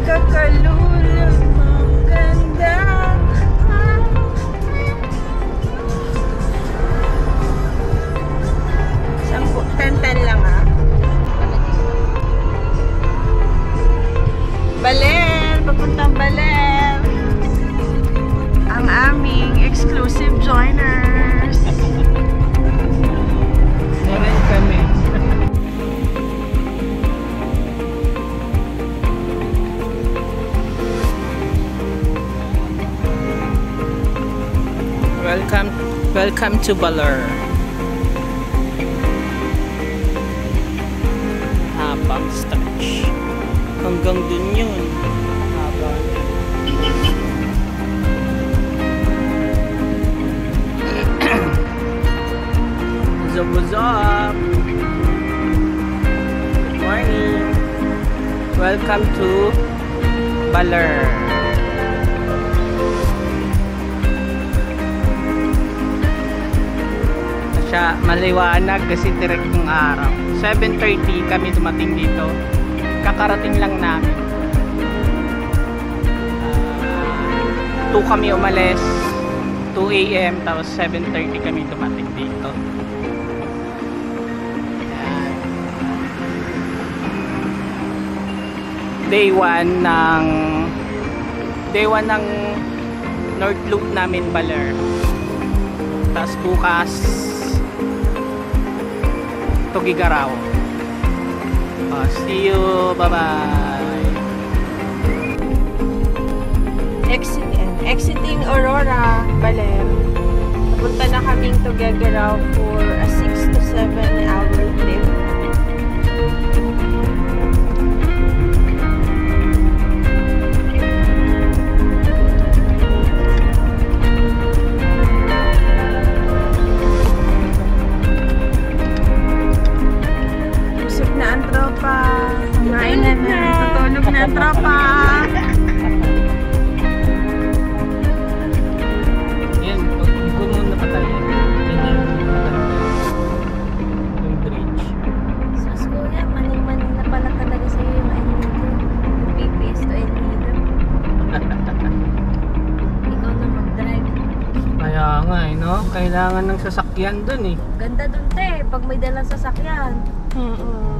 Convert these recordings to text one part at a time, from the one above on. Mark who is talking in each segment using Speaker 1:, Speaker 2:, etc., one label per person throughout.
Speaker 1: Kakalulong maganda. Sampu, 10-10 lang ah. Baler, papuntang Baler. Ang aming exclusive joiners. Meron kami. Welcome to Baler. Habang stretch. Hanggang dun yun. Habang. What's up? Good morning. Welcome to Baler. Siya maliwanag kasi direct yung araw. 7:30 kami dumating dito. Kakarating lang namin. 2 kami umalis. 2 AM tapos 7:30 kami dumating dito. Ayan. Day 1 ng North Loop namin Baler. Tapos bukas Tugigaraw. See you. Bye-bye. Exiting Aurora, Baler. Punta na kaming Tugigaraw for a 6 to 7 hour trip. Tutulog na tropa. Yan, ikaw muna pa tayo. Yung bridge.
Speaker 2: Sus kuya, maning-maning na pala talaga sa'yo yung BPS to Elmira. Ikaw na mag-drive.
Speaker 1: Kaya nga no? Kailangan ng sasakyan dun eh.
Speaker 2: Ganda dun te, pag may dalang sasakyan.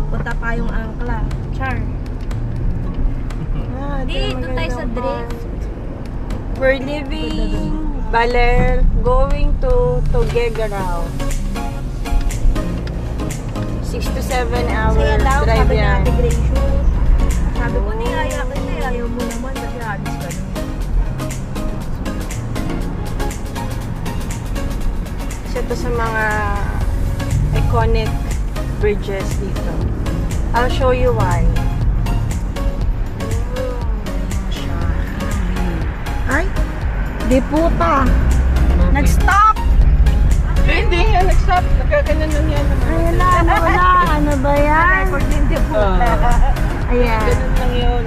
Speaker 2: Punta pa yung angkla. Char. Dito tayo sa drift.
Speaker 1: We're leaving Baler, going to Tugigaraw. 6 to 7 hours
Speaker 2: Saya
Speaker 1: drive
Speaker 2: sabi
Speaker 1: yan.
Speaker 2: natin Gracious. Sabi ko niyaya kita, ayaw mo naman kasi habis ka nun.
Speaker 1: Isa to sa mga iconic bridges dito. I'll show you why. Ay, di puta. Nag-stop! Hindi yan, nag-stop. Nagkaganan lang yan.
Speaker 2: Ay, wala. Ano ba yan?
Speaker 1: Record din di puta.
Speaker 2: Ayan.
Speaker 1: Ganun lang yun.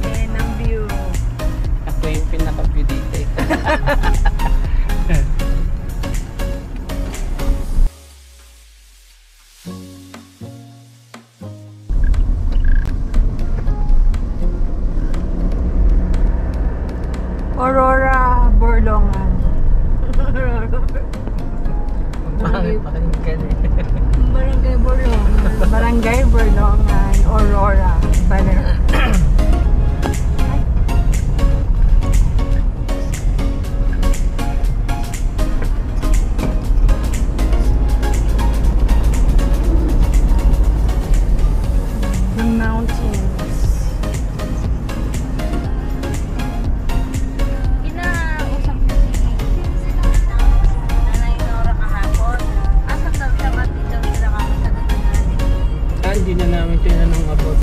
Speaker 2: Ayan ang view.
Speaker 1: Ako yung pinaka-view dito. Aurora, Borlongan.
Speaker 2: Barangay Borlongan.
Speaker 1: Barangay Borlongan, Aurora, Baler. The mountains.
Speaker 2: Inausap niya si Nanay Nora kahapon. Asan daw siya ba't di daw sila kakatagal na natin?
Speaker 1: Hindi na namin tinanong about.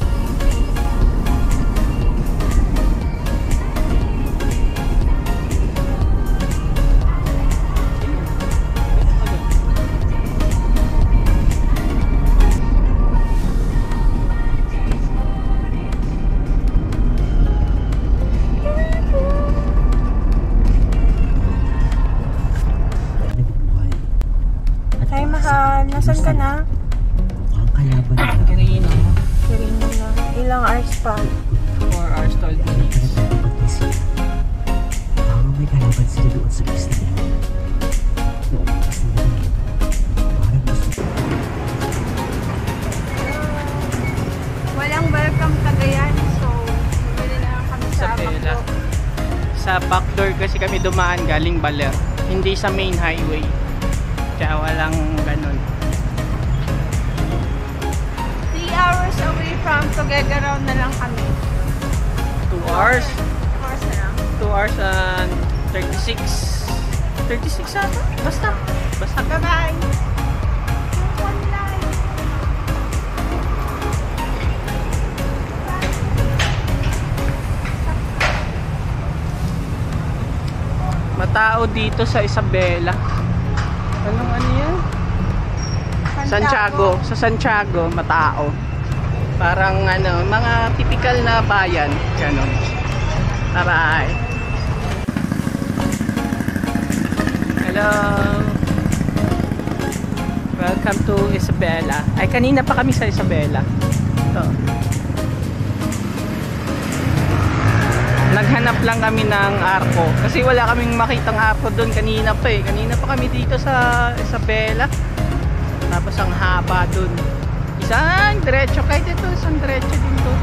Speaker 1: Hi, mahal. Nasaan ka na?
Speaker 3: Ang kalaban na.
Speaker 1: Kirino.
Speaker 2: Kirino na. Ilang hours pa?
Speaker 1: 4 hours 12 minutes.
Speaker 3: May kalaban sila doon sa isla.
Speaker 2: Walang welcome Cagayan, so bumili na lang kami sa
Speaker 1: Isabela.
Speaker 2: Backdoor.
Speaker 1: Sa backdoor kasi kami dumaan galing Baler. Hindi sa main highway. Kaya walang ganun.
Speaker 2: 3 hours away from Tuguegarao na lang kami.
Speaker 1: 2 hours?
Speaker 2: 2 hours na lang.
Speaker 1: 2 hours and 36. 36 ata? Basta. Basta.
Speaker 2: Bye-bye!
Speaker 1: Matao dito sa Isabela. Anong ano yan? Santiago. Sa Santiago, matao. Parang ano, mga typical na bayan. Ganon. Bye-bye. Hello. Welcome to Isabela. Ay, kanina pa kami sa Isabela. Ito. Naghanap lang kami ng arko. Kasi wala kaming makitang arko doon kanina pa eh. Kanina pa kami dito sa Isabela. Tapos ang haba doon. Isang diretso. Kahit ito, isang diretso din to.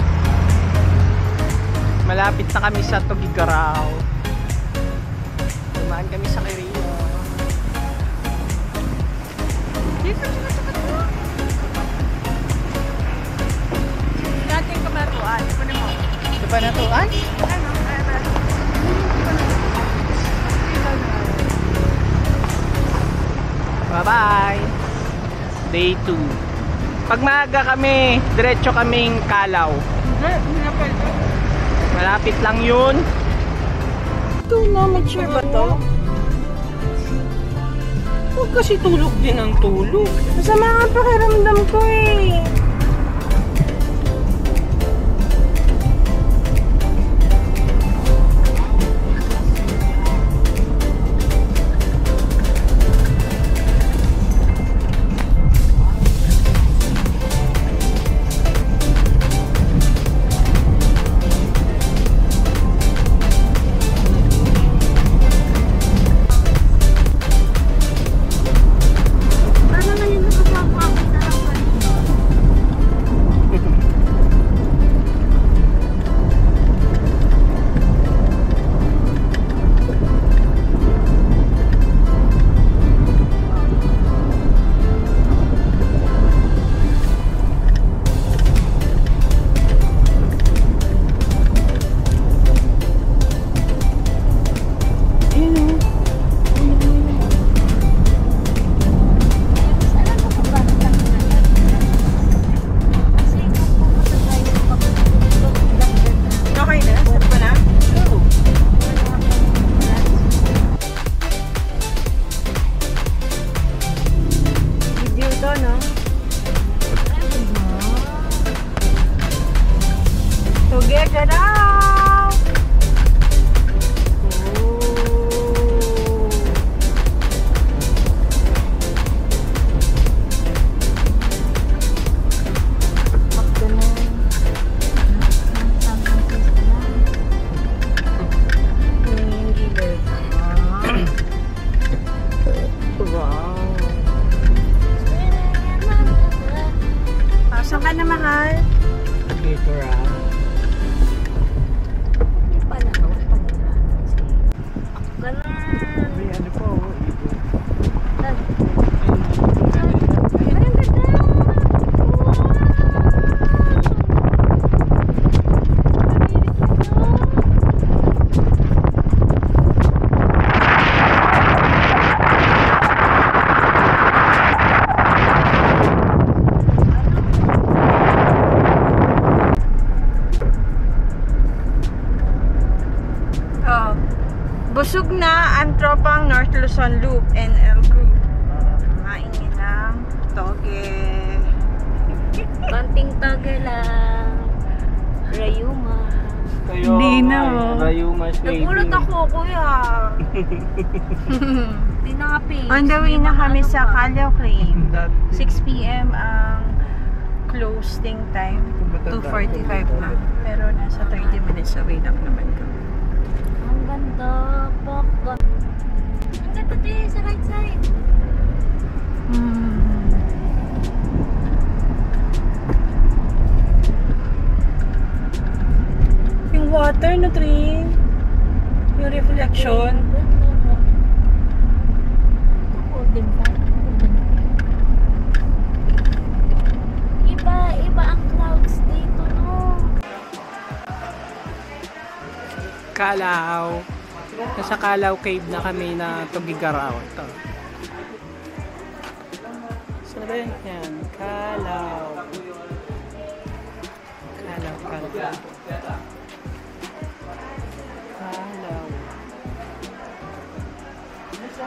Speaker 1: Malapit na kami sa Tuguegarao. Dumaan kami sa Quirino. Dito,
Speaker 2: Dating Kabaratuan. Ito na mo.
Speaker 1: ito pa na to. Ay?
Speaker 2: Ano?
Speaker 1: Bye-bye. Day 2. Pag maaga kami, diretso kaming Calao.
Speaker 2: Hindi na pwede.
Speaker 1: Malapit lang yun.
Speaker 2: Ito na, mature ba to?
Speaker 1: Huwag kasi tulog din ang tulog.
Speaker 2: Masama ang pakiramdam ko eh. Tuguegarao! Pasok ka na, mahal.
Speaker 1: Tuguegarao. May ano po, ibon.
Speaker 2: Busog na ang tropang North Luzon Loop NL Group. Kumain nilang toge.
Speaker 4: Konting toge lang. Rayuma.
Speaker 1: Kayo,
Speaker 2: Hindi na, oh.
Speaker 1: Rayuma
Speaker 4: Nagulot ako, kuya. Hindi na nga page.
Speaker 2: On the way na kami sa Calao Crave. 6
Speaker 1: 6
Speaker 2: p.m. ang
Speaker 5: closing time 2:45 na. Pero nasa 30 minutes away lang naman kami.
Speaker 4: Ang ganda. Ang ganda din sa right side.
Speaker 5: Yung water, no, Trin? Yung reflection.
Speaker 4: Golden pa. Iba ang clouds dito, no?
Speaker 1: Kalaw. Nasa Kalaw Cave na kami na Tugigaraw. Ito. Saan ba yun? Yan. Kalaw. Kalaw. Kalaw.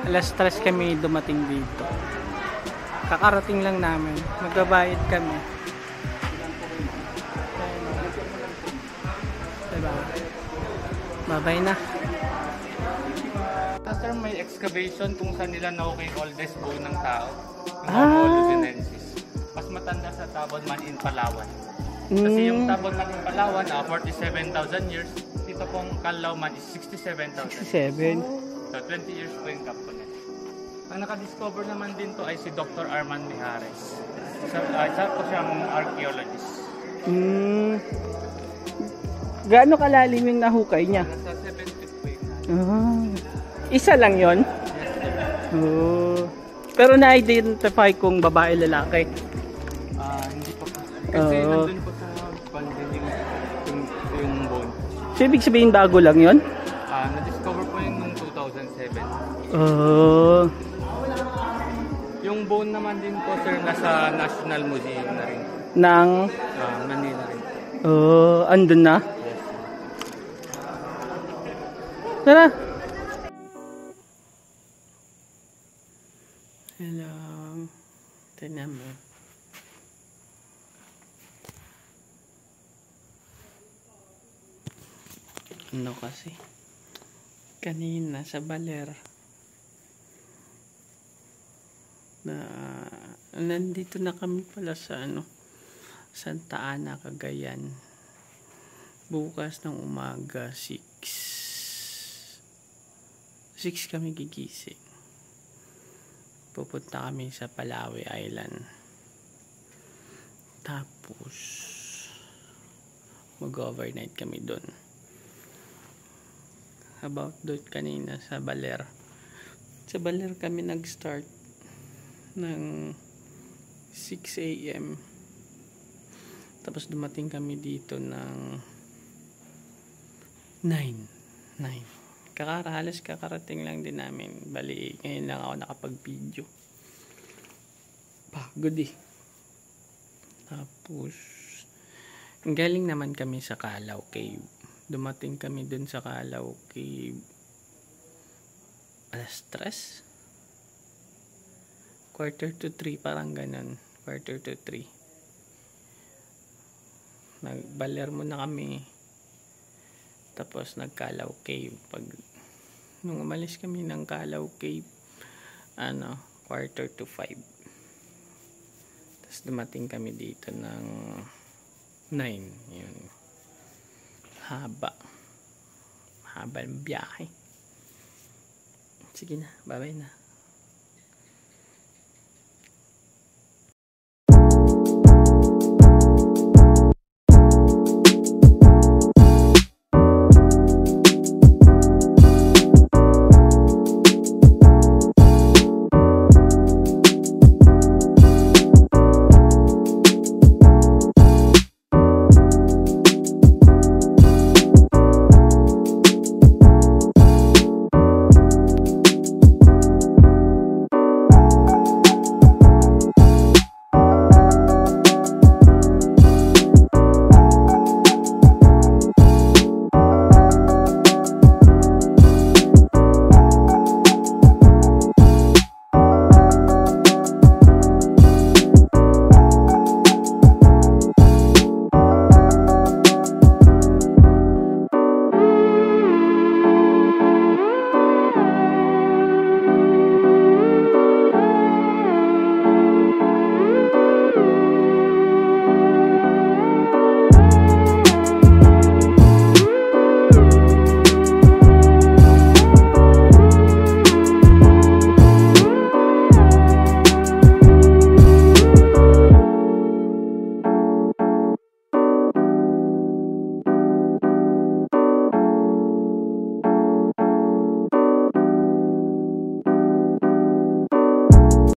Speaker 1: Alas 3 kami dumating dito. Kakarating lang namin. Magbabayad kami. Diba? Babay na. Sir, may excavation kung saan nila na-okay oldest bone ng tao. Yung Homo luzonensis. Mas matanda sa Tabon Man in Palawan. Kasi yung Tabon Man in Palawan, 47,000 years. Dito pong Kalaw Man is 67,000.
Speaker 3: 67.
Speaker 1: So, 20 years po yung gap po niya. Ang nakadiscover naman din to ay si Dr. Armand Mijares. Isa po siyang archaeologist.
Speaker 3: Gaano kalalim yung nahukay niya?
Speaker 1: Nasa 7 feet po yun.
Speaker 3: Isa lang yon. Pero na-identify kung babae lalaki.
Speaker 1: Hindi pa po. Kasi nandun po sa bandin yung bone.
Speaker 3: So, ibig sabihin bago lang yon?
Speaker 1: Na-discover po yun noong 2007. Yung bone naman din po, sir, nasa National Museum na rin.
Speaker 3: Nang?
Speaker 1: Manila rin.
Speaker 3: Andun na?
Speaker 1: Yes.
Speaker 3: Tara!
Speaker 1: Hello. Tignan mo. Ano kasi? Kanina sa Baler na nandito na kami pala sa Santa Ana, Cagayan. Bukas ng umaga 6 kami gigising. Pupunta kami sa Palawi Island. Tapos mag-overnight kami doon. About doon kanina sa Baler. Sa Baler kami nag-start ng 6 AM. Tapos dumating kami dito ng 9. Halos kakarating lang din namin. Bali, ngayon lang ako nakapag-video. Pagod eh. Tapos, galing naman kami sa Kalaw Cave. Dumating kami dun sa Kalaw Cave alas 3? 2:45, parang ganun. 2:45. Nagbaler muna kami. Tapos nag-Kalaw Cave. Nung umalis kami ng Kalaw Cave, 4:45. Tapos dumating kami dito ng 9. Yun. Haba ng biyahe. Sige na, bye-bye na.